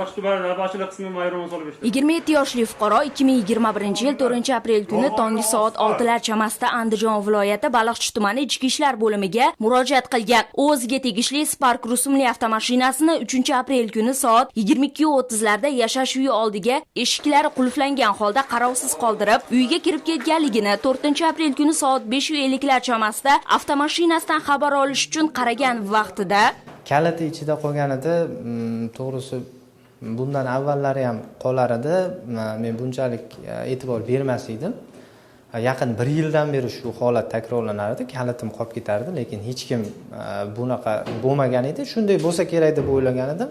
Balag'ich tumani navbatchilik qismi mayroni solib ishlaydi. 27 yoshli fuqaro 2021-yil 4-aprel kuni tongi soat 6lar chamasida Andijon viloyati Balag'ich tumani ichki ishlar bo'limiga murojaat qilgan. O'ziga tegishli Spark rusumli avtomashinasini 3-aprel kuni soat 22:30larda yashash uyi oldiga eshiklari qulflangan holda qarovsiz qoldirib, uyiga kirib ketganligini, 4-aprel kuni soat 5:50lar chamasida avtomashinasidan xabar olish uchun qaragan vaqtida kaliti ichida qolganida, to'g'risi bundan avvallari ham qolar edi. Men bunchalik e'tibor bermas edim. Yaqin 1 yildan beri shu holat takrorlanar edi. Kalitim qolib ketardi, lekin hech kim bunaqa bo'lmagan edi. Shunday bo'lsa kerak deb o'ylagan edim.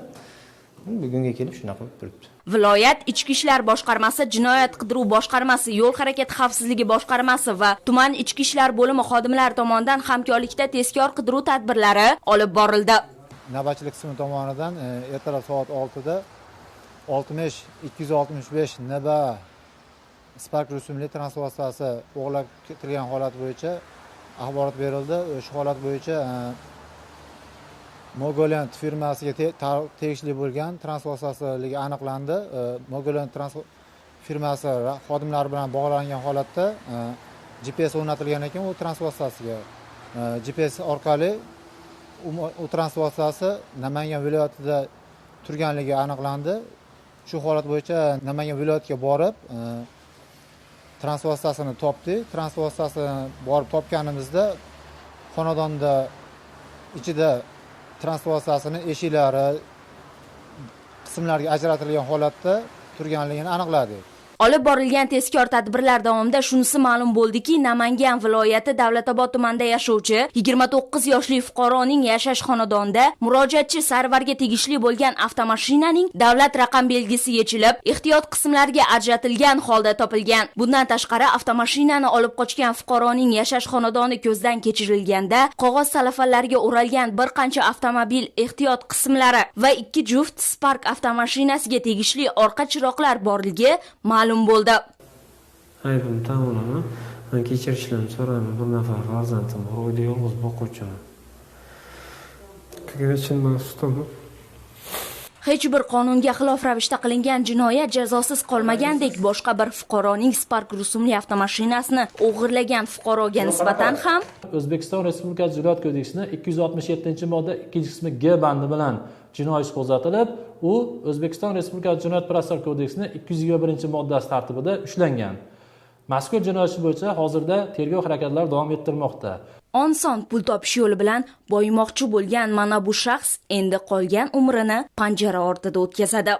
Bugunga kelib shunaqa bo'lib turibdi. Viloyat Ichki ishlar boshqarmasi, Jinoyat qidiruv boshqarmasi, Yo'l harakati xavfsizligi boshqarmasi va tuman ichki ishlar bo'limi xodimlari tomonidan hamkorlikda tezkor qidiruv tadbirlari olib borildi. Navbatchilik qismi tomonidan ertalab soat 6da 60-265 NB Spark rusumli transport vositasi o'g'irlab ketilgan holat bo'yicha axborot berildi. Shu holat bo'yicha Mogoland firmasiga tegishli bo'lgan transport vositaligi aniqlandi. Mogoland transport firmasi xodimlari bilan bog'langan holatda GPS o'rnatilgan ekan, u transport vositasiga GPS orqali u transport vositasi Namangan viloyatida turganligi aniqlandi. Shu holat bo'yicha Namangan viloyatiga borib transport vositasini topdik. Transport vositasini borib topganimizda xonadonda ichida transport vositasini eshiklari qismlarga ajratilgan holatda turganligini aniqladik. Olib borilgan tezkor tadbirlar davomida shunisi ma'lum bo'ldiki, Namangan viloyati Davlatobod tumanida yashovchi 29 yoshli fuqaroning yashash xonadonida murojaatchi Sarvarga tegishli bo'lgan avtomashinaning davlat raqam belgisi yechilib, ehtiyot qismlarga ajratilgan holda topilgan. Bundan tashqari, avtomashinani olib qochgan fuqaroning yashash xonadoni ko'zdan kechirilganda, qog'oz salafanlarga o'ralgan bir qancha avtomobil ehtiyot qismlari va 2 juft Spark avtomashinasiga tegishli orqa chiroqlar borligi ma'lum bo'ldi. Aybim tan olaman. Kechirishlarini so'rayman. Bir nafar farzandim bor, uyda yolg'iz boquvchiman. Kechirishim maqsadimi? Hech bir qonunga xilof ravishda qilingan jinoyat jazosiz qolmagandek, boshqa bir fuqaroning Spark rusumli avtomashinasini o'g'irlagan fuqaroga nisbatan ham O'zbekiston Respublikasi Jinoyat kodeksining 267-modda 2-qismi G bandi bilan jinoiy ish qo'zg'atilib, u O'zbekiston Respublikasi Jinoyat protsessual kodeksining 221-moddasi tartibida ushlangan. Mazkur jinoyat ishi bo'yicha hozirda tergov harakatlari davom ettirmoqda. Oson pul topish yo'li bilan boyimoqchi bo'lgan mana bu shaxs endi qolgan umrini panjara ortida o'tkazadi.